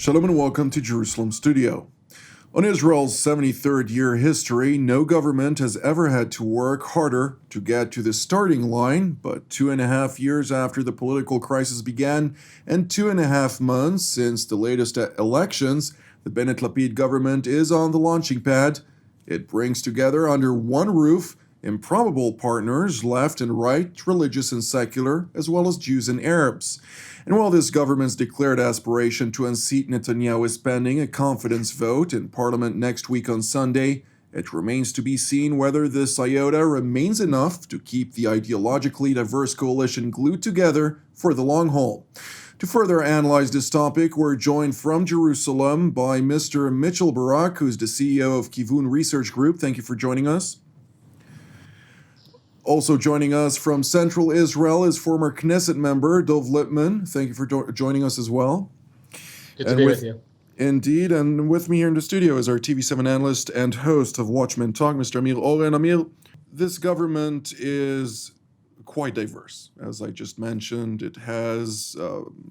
Shalom and welcome to Jerusalem Studio. On Israel's 73rd year history, no government has ever had to work harder to get to the starting line, but 2.5 years after the political crisis began and 2.5 months since the latest elections, the Bennett-Lapid government is on the launching pad. It brings together under one roof improbable partners, left and right, religious and secular, as well as Jews and Arabs. And while this government's declared aspiration to unseat Netanyahu is pending a confidence vote in Parliament next week on Sunday, it remains to be seen whether this iota remains enough to keep the ideologically diverse coalition glued together for the long haul. To further analyze this topic, we're joined from Jerusalem by Mr. Mitchell Barak, who's the CEO of Kevoon Research Group. Thank you for joining us. Also joining us from Central Israel is former Knesset member Dov Lipman. Thank you for joining us as well. Good to be with you. Indeed, and with me here in the studio is our TV7 analyst and host of Watchmen Talk, Mr. Amir. Oren. Amir, this government is quite diverse. As I just mentioned, it has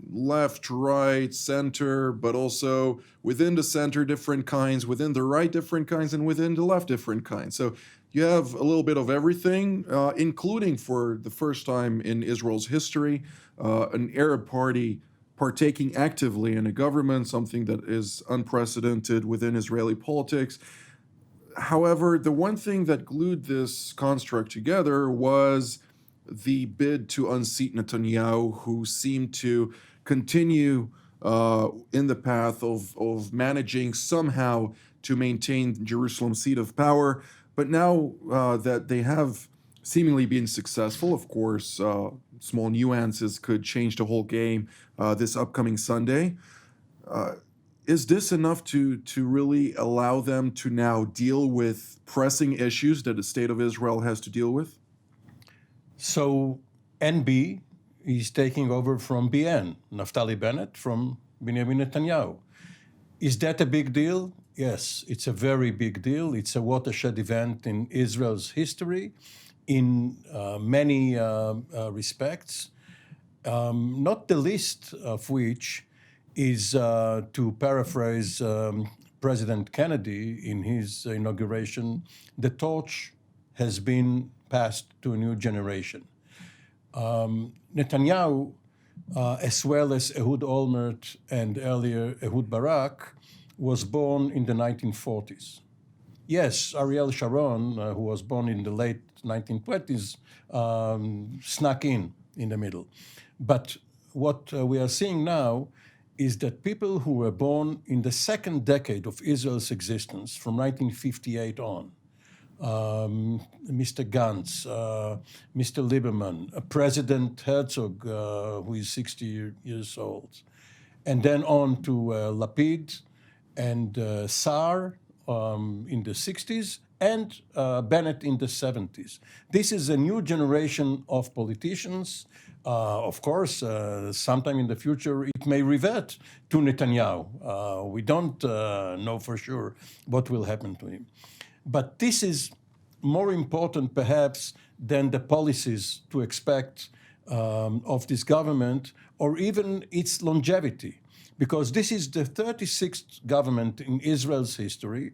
left, right, center, but also within the center different kinds, within the right different kinds, and within the left different kinds. So you have a little bit of everything, including for the first time in Israel's history, an Arab party partaking actively in a government, something that is unprecedented within Israeli politics. However, the one thing that glued this construct together was the bid to unseat Netanyahu, who seemed to continue in the path of managing somehow to maintain Jerusalem's seat of power. But now that they have seemingly been successful, of course, small nuances could change the whole game this upcoming Sunday. Is this enough to really allow them to now deal with pressing issues that the state of Israel has to deal with? So NB is taking over from BN, Naftali Bennett from Benjamin Netanyahu. Is that a big deal? Yes, it's a very big deal. It's a watershed event in Israel's history in many respects, not the least of which is, to paraphrase President Kennedy in his inauguration, the torch has been passed to a new generation. Netanyahu, as well as Ehud Olmert and earlier Ehud Barak, was born in the 1940s. Yes, Ariel Sharon, who was born in the late 1920s, snuck in the middle. But what we are seeing now is that people who were born in the second decade of Israel's existence, from 1958 on, Mr. Gantz, Mr. Lieberman, President Herzog, who is 60 years old, and then on to Lapid and Saar in the 60s, and Bennett in the 70s. This is a new generation of politicians. Of course, sometime in the future, it may revert to Netanyahu. We don't know for sure what will happen to him. But this is more important, perhaps, than the policies to expect of this government, or even its longevity, because this is the 36th government in Israel's history,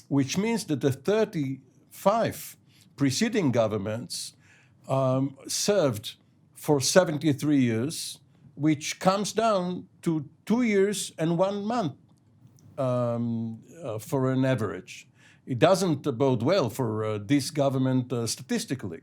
which means that the 35 preceding governments served for 73 years, which comes down to 2 years and 1 month for an average. It doesn't bode well for this government statistically,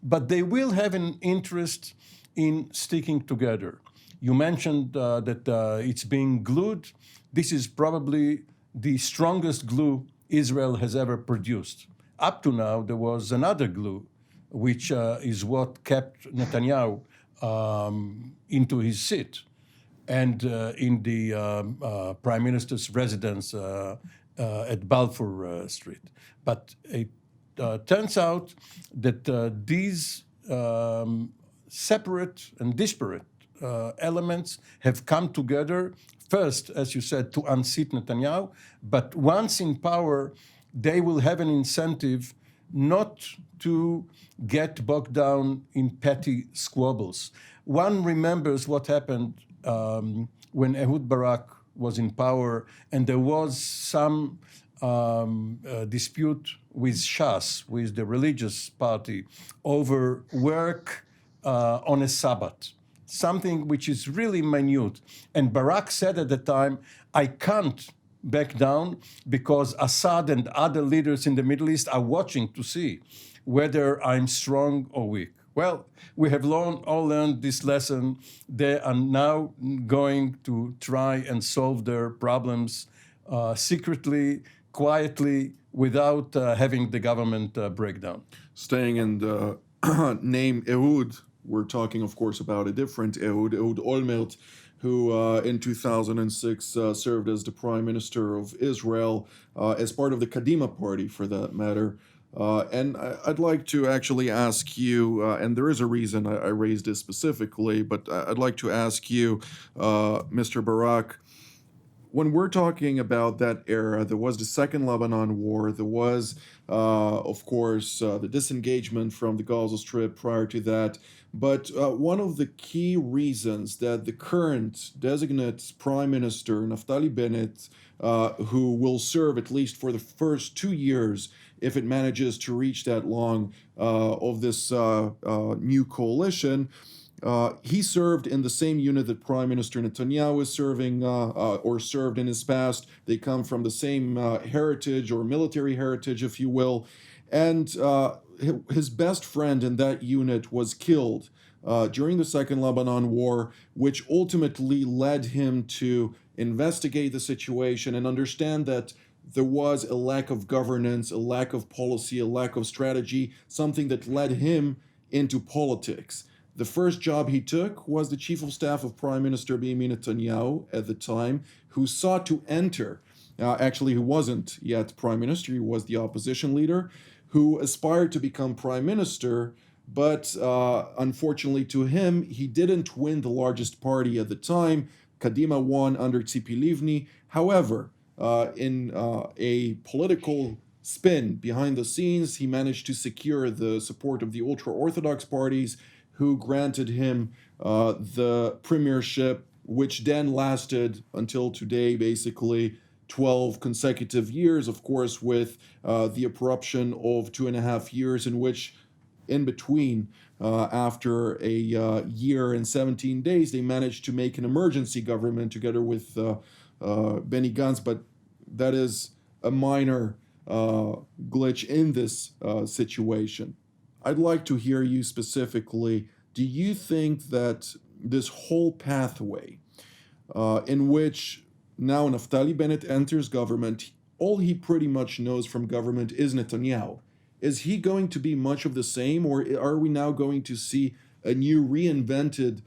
but they will have an interest in sticking together. You mentioned that it's being glued. This is probably the strongest glue Israel has ever produced. Up to now, there was another glue, which is what kept Netanyahu into his seat and in the Prime Minister's residence at Balfour Street. But it turns out that these separate and disparate elements have come together, first, as you said, to unseat Netanyahu, but once in power, they will have an incentive not to get bogged down in petty squabbles. One remembers what happened when Ehud Barak was in power, and there was some dispute with Shas, with the religious party, over work on a Sabbath, something which is really minute. And Barak said at the time, I can't back down because Assad and other leaders in the Middle East are watching to see whether I'm strong or weak. Well, we have all learned this lesson. They are now going to try and solve their problems secretly, quietly, without having the government break down. Staying in the name Ehud, we're talking, of course, about a different Ehud Olmert, who in 2006 served as the Prime Minister of Israel as part of the Kadima party, for that matter. And I'd like to actually ask you, and there is a reason I raised this specifically, but I'd like to ask you, Mr. Barak, when we're talking about that era, there was the Second Lebanon War, there was, of course, the disengagement from the Gaza Strip prior to that. But one of the key reasons that the current designate Prime Minister, Naftali Bennett, who will serve at least for the first 2 years, if it manages to reach that long, of this new coalition, he served in the same unit that Prime Minister Netanyahu is serving or served in his past. They come from the same heritage or military heritage, if you will. And his best friend in that unit was killed during the Second Lebanon War, which ultimately led him to investigate the situation and understand that there was a lack of governance, a lack of policy, a lack of strategy, something that led him into politics. The first job he took was the chief of staff of Prime Minister Benjamin Netanyahu at the time, who sought to enter, who wasn't yet Prime Minister, he was the opposition leader, who aspired to become Prime Minister, but unfortunately to him, he didn't win the largest party at the time. Kadima won under Tzipi Livni. However, in a political spin behind the scenes, he managed to secure the support of the ultra-Orthodox parties, who granted him the premiership, which then lasted until today, basically 12 consecutive years, of course, with the eruption of 2.5 years, in which, in between, after a year and 17 days, they managed to make an emergency government together with Benny Gantz, but that is a minor glitch in this situation. I'd like to hear you specifically. Do you think that this whole pathway in which now Naftali Bennett enters government, all he pretty much knows from government is Netanyahu, is he going to be much of the same, or are we now going to see a new reinvented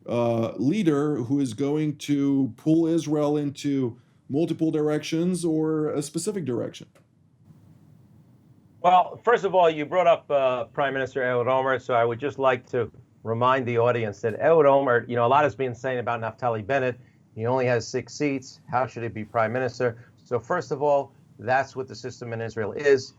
leader who is going to pull Israel into multiple directions or a specific direction? Well, first of all, you brought up Prime Minister Ehud Olmert, so I would just like to remind the audience that Ehud Olmert, a lot has been saying about Naftali Bennett. He only has 6 seats. How should he be Prime Minister? So first of all, that's what the system in Israel is.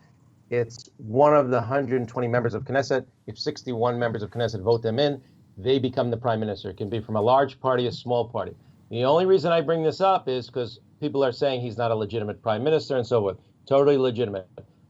It's one of the 120 members of Knesset. If 61 members of Knesset vote them in, they become the Prime Minister. It can be from a large party, a small party. The only reason I bring this up is because people are saying he's not a legitimate Prime Minister and so forth. Totally legitimate.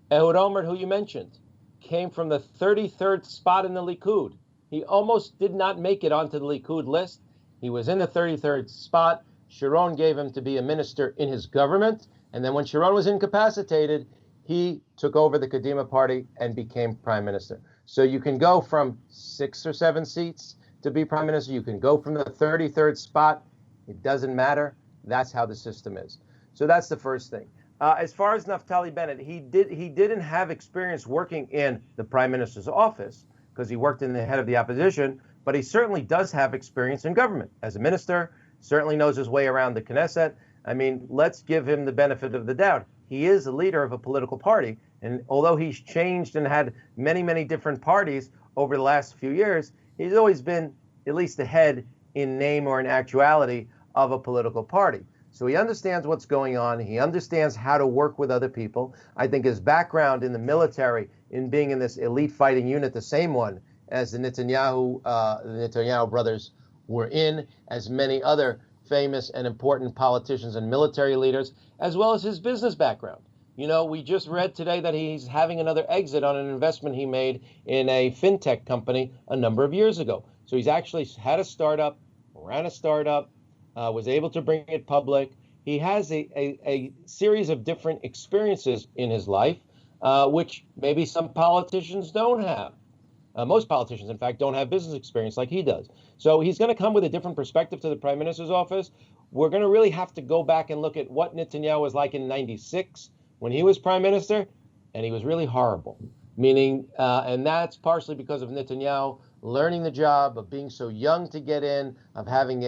Ehud Olmert, who you mentioned, came from the 33rd spot in the Likud. He almost did not make it onto the Likud list. He was in the 33rd spot. Sharon gave him to be a minister in his government. And then when Sharon was incapacitated, he took over the Kadima party and became Prime Minister. So you can go from 6 or 7 seats to be Prime Minister. You can go from the 33rd spot. It doesn't matter. That's how the system is. So that's the first thing. As far as Naftali Bennett, he didn't have experience working in the Prime Minister's office because he worked in the head of the opposition, but he certainly does have experience in government. As a minister, certainly knows his way around the Knesset. I mean, let's give him the benefit of the doubt. He is a leader of a political party, and although he's changed and had many, many different parties over the last few years, he's always been at least the head in name or in actuality of a political party. So he understands what's going on. He understands how to work with other people. I think his background in the military, in being in this elite fighting unit, the same one as the Netanyahu brothers were in, as many other famous and important politicians and military leaders, as well as his business background. You know, we just read today that he's having another exit on an investment he made in a fintech company a number of years ago. So he's actually had a startup, ran a startup, was able to bring it public. He has a series of different experiences in his life, which maybe some politicians don't have. Most politicians, in fact, don't have business experience like he does. So he's going to come with a different perspective to the prime minister's office. We're going to really have to go back and look at what Netanyahu was like in '96 when he was prime minister, and he was really horrible. Meaning, and that's partially because of Netanyahu learning the job, of being so young to get in, of having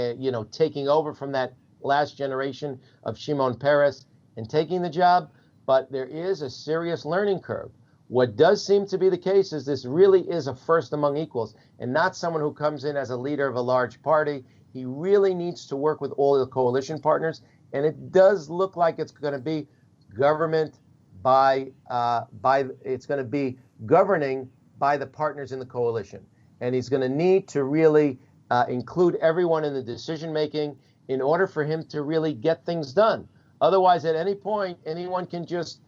taking over from that last generation of Shimon Peres and taking the job. But there is a serious learning curve. What does seem to be the case is this really is a first among equals and not someone who comes in as a leader of a large party. He really needs to work with all the coalition partners. And it does look like it's going to be government it's going to be governing by the partners in the coalition. And he's going to need to really include everyone in the decision making in order for him to really get things done. Otherwise, at any point, anyone can just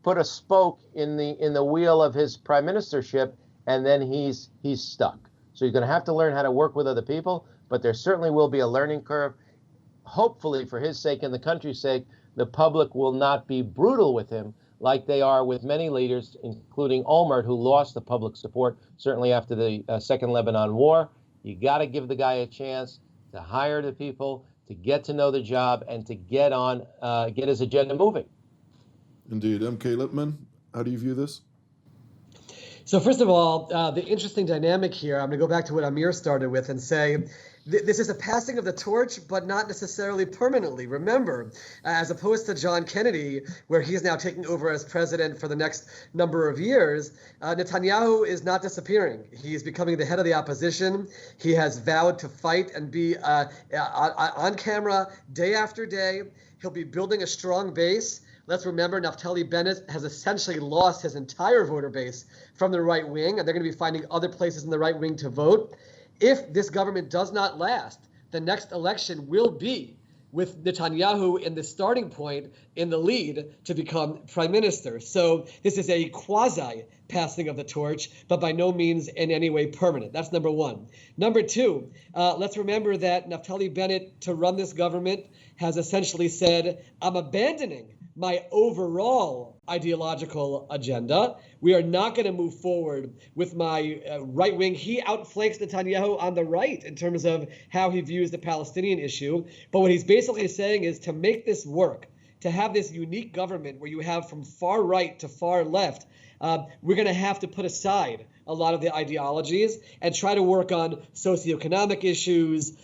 put a spoke in the wheel of his prime ministership, and then he's stuck. So he's going to have to learn how to work with other people, but there certainly will be a learning curve. Hopefully, for his sake and the country's sake, the public will not be brutal with him like they are with many leaders, including Olmert, who lost the public support, certainly after the Second Lebanon War. You got to give the guy a chance to hire the people, to get to know the job, and to get his agenda moving. Indeed. M.K. Lipman, how do you view this? So first of all, the interesting dynamic here, I'm going to go back to what Amir started with and say, this is a passing of the torch, but not necessarily permanently. Remember, as opposed to John Kennedy, where he's now taking over as president for the next number of years, Netanyahu is not disappearing. He's becoming the head of the opposition. He has vowed to fight and be on camera day after day. He'll be building a strong base. Let's remember, Naftali Bennett has essentially lost his entire voter base from the right wing, and they're going to be finding other places in the right wing to vote. If this government does not last, the next election will be with Netanyahu in the starting point in the lead to become prime minister. So this is a quasi passing of the torch, but by no means in any way permanent. That's number one. Number two, let's remember that Naftali Bennett, to run this government, has essentially said, I'm abandoning my overall ideological agenda. We are not going to move forward with my right wing. He outflanks Netanyahu on the right in terms of how he views the Palestinian issue. But what he's basically saying is to make this work, to have this unique government where you have from far right to far left, we're going to have to put aside a lot of the ideologies and try to work on socioeconomic issues,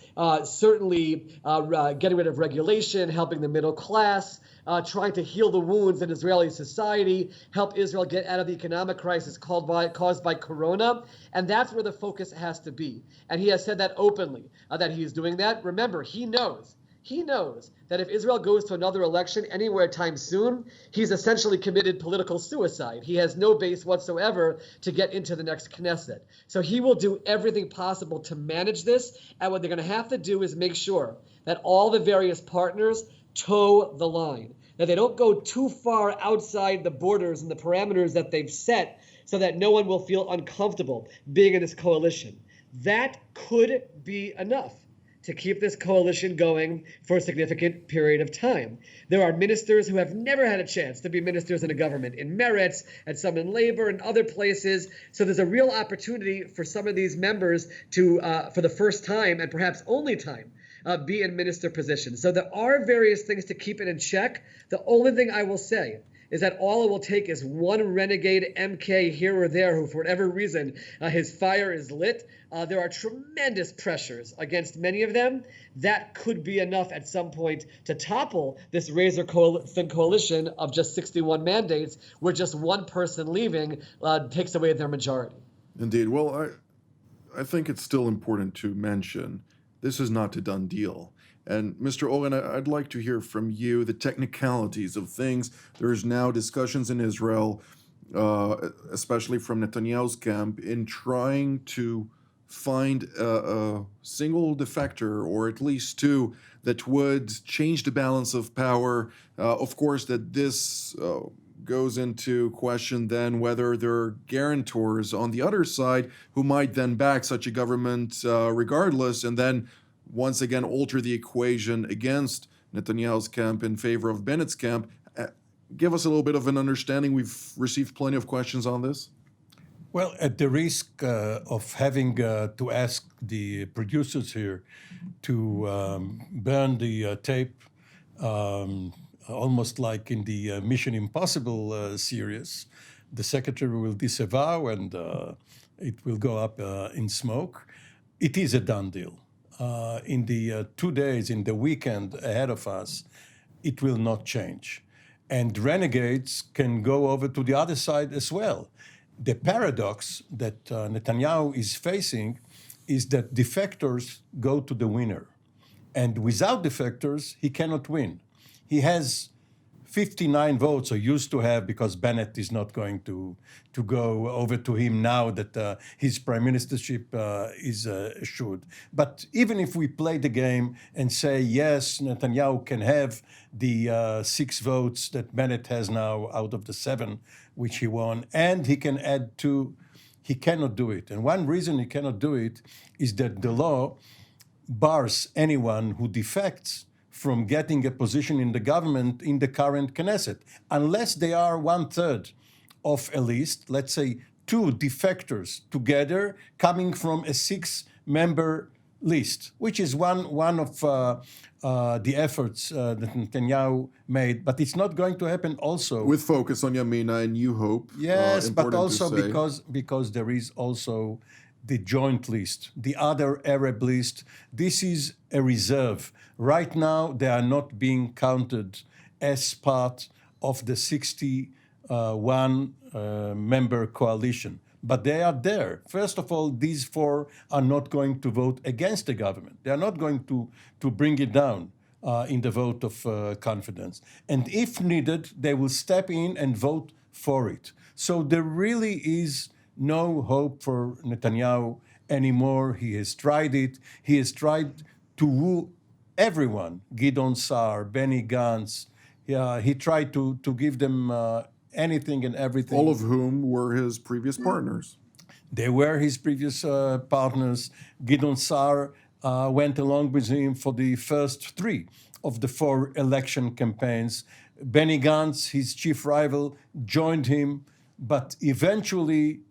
certainly getting rid of regulation, helping the middle class, trying to heal the wounds in Israeli society, help Israel get out of the economic crisis caused by Corona. And that's where the focus has to be. And he has said that openly, that he is doing that. Remember, he knows that if Israel goes to another election anywhere time soon, he's essentially committed political suicide. He has no base whatsoever to get into the next Knesset. So he will do everything possible to manage this. And what they're going to have to do is make sure that all the various partners toe the line, that they don't go too far outside the borders and the parameters that they've set so that no one will feel uncomfortable being in this coalition. That could be enough to keep this coalition going for a significant period of time. There are ministers who have never had a chance to be ministers in a government, in Meretz, and some in Labor, and other places. So there's a real opportunity for some of these members to, for the first time, and perhaps only time, be in minister positions. So there are various things to keep it in check. The only thing I will say is that all it will take is one renegade MK here or there who, for whatever reason, his fire is lit. There are tremendous pressures against many of them. That could be enough at some point to topple this razor-thin coalition of just 61 mandates, where just one person leaving takes away their majority. Indeed. Well, I think it's still important to mention this is not a done deal. And Mr. Oren, I'd like to hear from you the technicalities of things. There's now discussions in Israel, especially from Netanyahu's camp, in trying to find a single defector, or at least two, that would change the balance of power. Of course, that this goes into question then whether there are guarantors on the other side who might then back such a government regardless, and then once again alter the equation against Netanyahu's camp in favor of Bennett's camp. Give us a little bit of an understanding. We've received plenty of questions on this. Well, at the risk of having to ask the producers here to burn the tape, almost like in the Mission Impossible series, the secretary will disavow and it will go up in smoke. It is a done deal. In the 2 days, in the weekend ahead of us, it will not change. And renegades can go over to the other side as well. The paradox that Netanyahu is facing is that defectors go to the winner. And without defectors, he cannot win. He has 59 votes, or used to have, because Bennett is not going to go over to him now that his prime ministership is assured. But even if we play the game and say, yes, Netanyahu can have the 6 votes that Bennett has now out of the 7 which he won, and he can add 2, he cannot do it. And one reason he cannot do it is that the law bars anyone who defects from getting a position in the government in the current Knesset, unless they are 1/3 of a list, let's say 2 defectors together coming from a 6-member list, which is one of the efforts that Netanyahu made, but it's not going to happen also. With focus on Yamina and New Hope. Yes, but also to because there is also the joint list, the other Arab list. This is a reserve. Right now, they are not being counted as part of the 61 member coalition, but they are there. First of all, these 4 are not going to vote against the government. They are not going to bring it down in the vote of confidence. And if needed, they will step in and vote for it. So there really is no hope for Netanyahu anymore. He has tried it. He has tried to woo everyone, Gideon Sa'ar, Benny Gantz. He tried to give them anything and everything. All of whom were his previous partners. They were his previous partners. Gideon Sa'ar went along with him for the first 3 of the 4 election campaigns. Benny Gantz, his chief rival, joined him, but eventually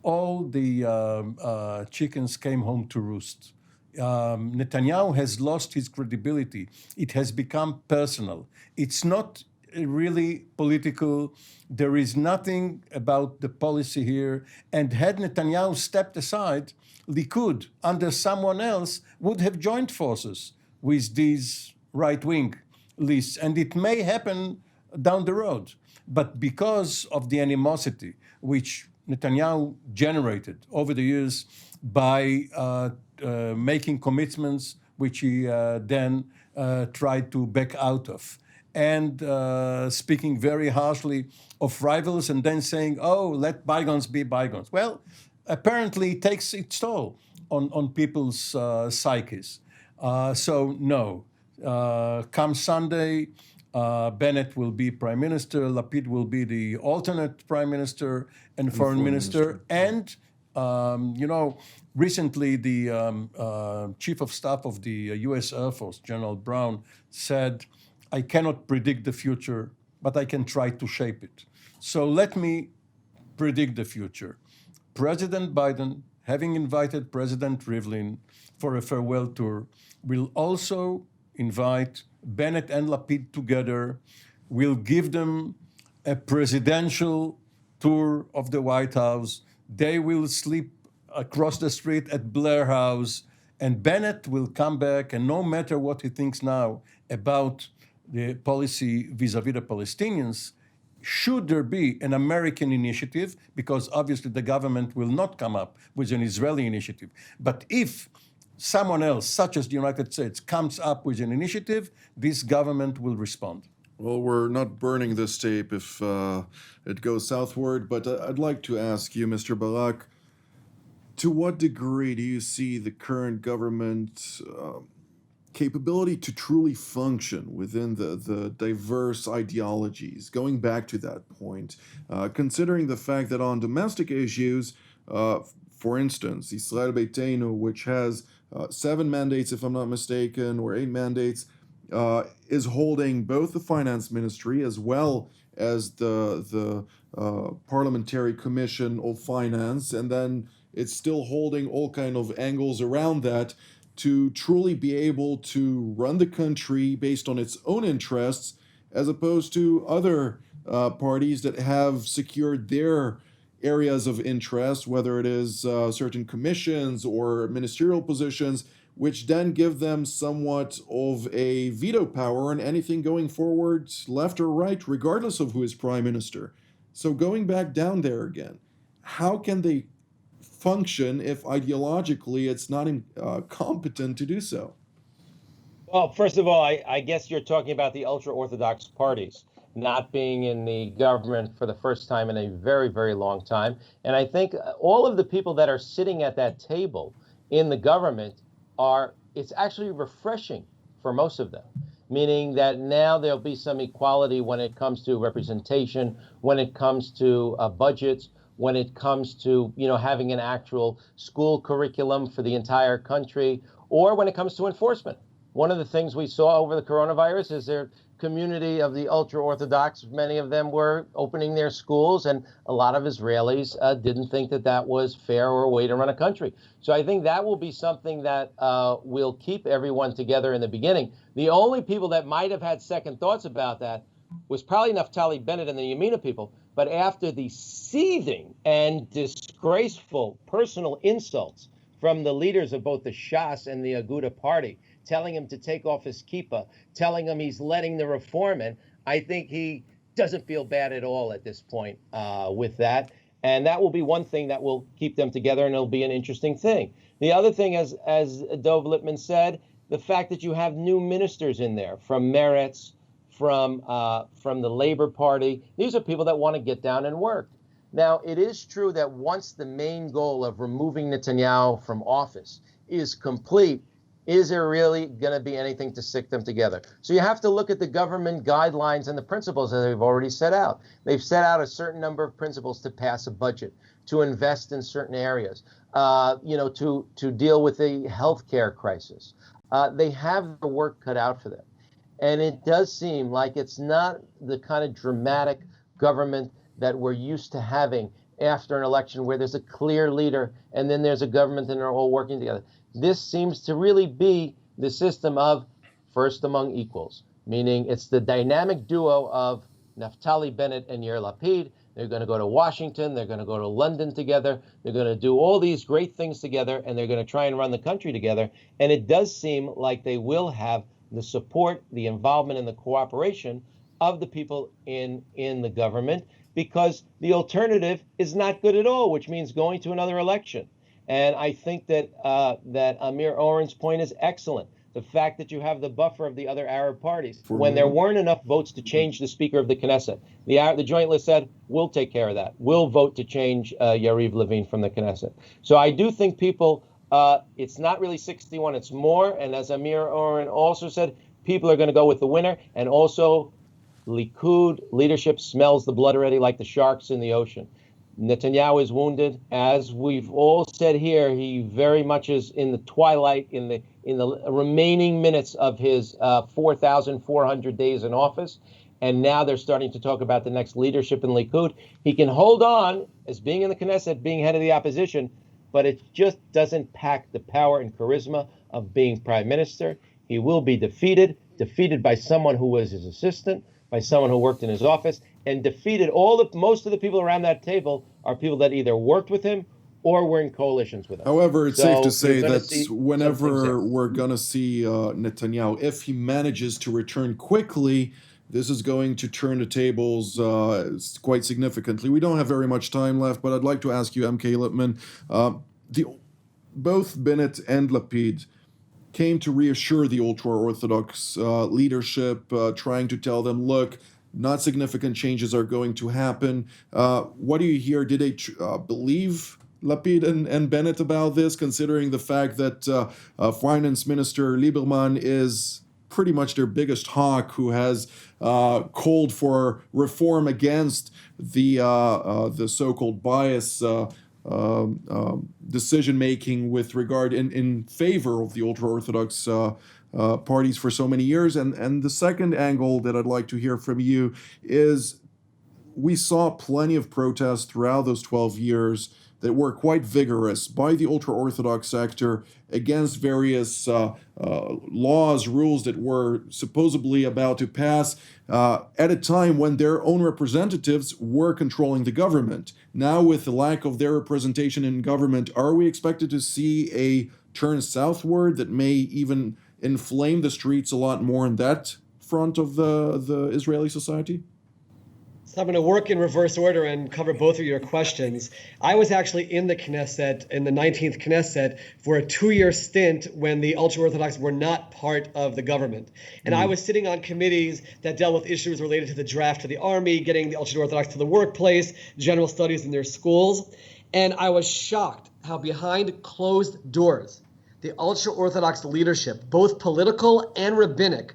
all the chickens came home to roost. Netanyahu has lost his credibility. It has become personal. It's not really political. There is nothing about the policy here. And had Netanyahu stepped aside, Likud, under someone else, would have joined forces with these right-wing lists. And it may happen down the road. But because of the animosity which Netanyahu generated over the years by making commitments which he then tried to back out of, and speaking very harshly of rivals and then saying, oh, let bygones be bygones. Well, apparently it takes its toll on people's psyches. So no, come Sunday, Bennett will be prime minister, Lapid will be the alternate prime minister and foreign minister. And, recently the chief of staff of the U.S. Air Force, General Brown, said, I cannot predict the future, but I can try to shape it. So let me predict the future. President Biden, having invited President Rivlin for a farewell tour, will also invite Bennett and Lapid together, will give them a presidential tour of the White House. They will sleep across the street at Blair House, and Bennett will come back, and no matter what he thinks now about the policy vis-a-vis the Palestinians, should there be an American initiative, because obviously the government will not come up with an Israeli initiative, but if someone else, such as the United States, comes up with an initiative, this government will respond. Well, we're not burning this tape if it goes southward, but I'd like to ask you, Mr. Barak, To what degree do you see the current government capability to truly function within the diverse ideologies? Going back to that point, considering the fact that on domestic issues, for instance, Israel Beiteinu, which has 7 mandates, if I'm not mistaken, or 8 mandates, is holding both the finance ministry as well as the parliamentary commission of finance, and then it's still holding all kind of angles around that to truly be able to run the country based on its own interests, as opposed to other parties that have secured their areas of interest, whether it is certain commissions or ministerial positions, which then give them somewhat of a veto power on anything going forward, left or right, regardless of who is prime minister. So going back down there again, how can they function if ideologically it's not competent to do so? Well, first of all, I guess you're talking about the ultra-Orthodox parties not being in the government for the first time in a very, very long time. And I think all of the people that are sitting at that table in the government it's actually refreshing for most of them, meaning that now there'll be some equality when it comes to representation, when it comes to budgets, when it comes to, having an actual school curriculum for the entire country, or when it comes to enforcement. One of the things we saw over the coronavirus is their community of the ultra-Orthodox, many of them were opening their schools, and a lot of Israelis didn't think that that was fair or a way to run a country. So I think that will be something that will keep everyone together in the beginning. The only people that might have had second thoughts about that was probably Naftali Bennett and the Yamina people. But after the seething and disgraceful personal insults from the leaders of both the Shas and the Aguda party, telling him to take off his kippah, telling him he's letting the reform in, I think he doesn't feel bad at all at this point with that. And that will be one thing that will keep them together, and it'll be an interesting thing. The other thing, as Dov Lipman said, the fact that you have new ministers in there from Meretz, from the Labor Party. These are people that want to get down and work. Now, it is true that once the main goal of removing Netanyahu from office is complete, is there really going to be anything to stick them together? So you have to look at the government guidelines and the principles that they've already set out. They've set out a certain number of principles to pass a budget, to invest in certain areas, to deal with the healthcare crisis. They have the work cut out for them. And it does seem like it's not the kind of dramatic government that we're used to having after an election where there's a clear leader and then there's a government and they're all working together. This seems to really be the system of first among equals, meaning it's the dynamic duo of Naftali Bennett and Yair Lapid. They're going to go to Washington. They're going to go to London together. They're going to do all these great things together, and they're going to try and run the country together. And it does seem like they will have the support, the involvement, and the cooperation of the people in the government, because the alternative is not good at all, which means going to another election. And I think that Amir Oren's point is excellent. The fact that you have the buffer of the other Arab parties. When there weren't enough votes to change the Speaker of the Knesset, the Joint List said, we'll take care of that. We'll vote to change Yariv Levin from the Knesset. So I do think people, it's not really 61, it's more. And as Amir Oren also said, people are going to go with the winner. And also, Likud leadership smells the blood already like the sharks in the ocean. Netanyahu is wounded. As we've all said here, he very much is in the twilight, in the remaining minutes of his 4,400 days in office. And now they're starting to talk about the next leadership in Likud. He can hold on as being in the Knesset, being head of the opposition, but it just doesn't pack the power and charisma of being prime minister. He will be defeated by someone who was his assistant, by someone who worked in his office, and defeated most of the people around that table are people that either worked with him or were in coalitions with him. However, it's safe to say that whenever we're going to see Netanyahu, if he manages to return quickly, this is going to turn the tables quite significantly. We don't have very much time left, but I'd like to ask you, MK Lipman, both Bennett and Lapid came to reassure the ultra-Orthodox leadership, trying to tell them, look, not significant changes are going to happen. What do you hear? Did they believe Lapid and Bennett about this, considering the fact that Finance Minister Lieberman is pretty much their biggest hawk, who has called for reform against the so-called bias decision-making with regard in favor of the ultra-Orthodox parties for so many years. And the second angle that I'd like to hear from you is, we saw plenty of protests throughout those 12 years that were quite vigorous by the ultra-Orthodox sector against various laws, rules that were supposedly about to pass at a time when their own representatives were controlling the government. Now, with the lack of their representation in government, are we expected to see a turn southward that may even inflame the streets a lot more in that front of the Israeli society? So I'm going to work in reverse order and cover both of your questions. I was actually in the Knesset, in the 19th Knesset, for a 2-year stint when the ultra-Orthodox were not part of the government. And I was sitting on committees that dealt with issues related to the draft to the army, getting the ultra-Orthodox to the workplace, general studies in their schools. And I was shocked how behind closed doors, the ultra-Orthodox leadership, both political and rabbinic,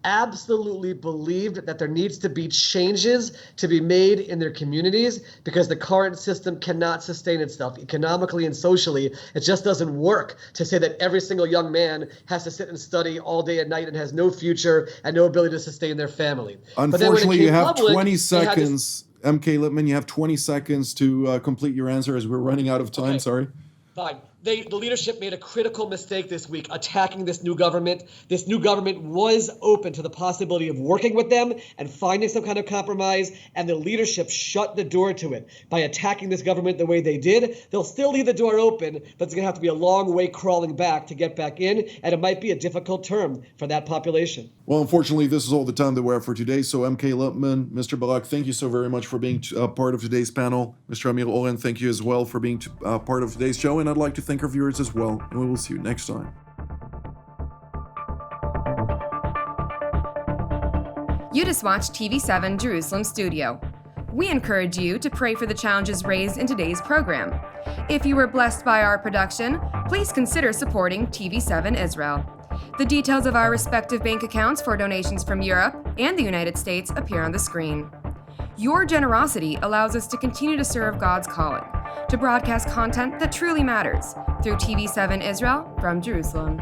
absolutely believed that there needs to be changes to be made in their communities, because the current system cannot sustain itself economically and socially. It just doesn't work to say that every single young man has to sit and study all day and night and has no future and no ability to sustain their family. Unfortunately, you have 20 seconds. MK Lipman, you have 20 seconds to complete your answer, as we're running out of time. Okay. Sorry. Fine. The leadership made a critical mistake this week attacking this new government. This new government was open to the possibility of working with them and finding some kind of compromise, and the leadership shut the door to it by attacking this government the way they did. They'll still leave the door open, but it's going to have to be a long way crawling back to get back in, and it might be a difficult term for that population. Well, unfortunately, this is all the time that we have for today. So, MK Lipman, Mr. Barak, thank you so very much for being part of today's panel. Mr. Amir Oren, thank you as well for being part of today's show. And I'd like to thank our viewers as well. And we will see you next time. You just watched TV7 Jerusalem Studio. We encourage you to pray for the challenges raised in today's program. If you were blessed by our production, please consider supporting TV7 Israel. The details of our respective bank accounts for donations from Europe and the United States appear on the screen. Your generosity allows us to continue to serve God's calling, to broadcast content that truly matters through TV7 Israel from Jerusalem.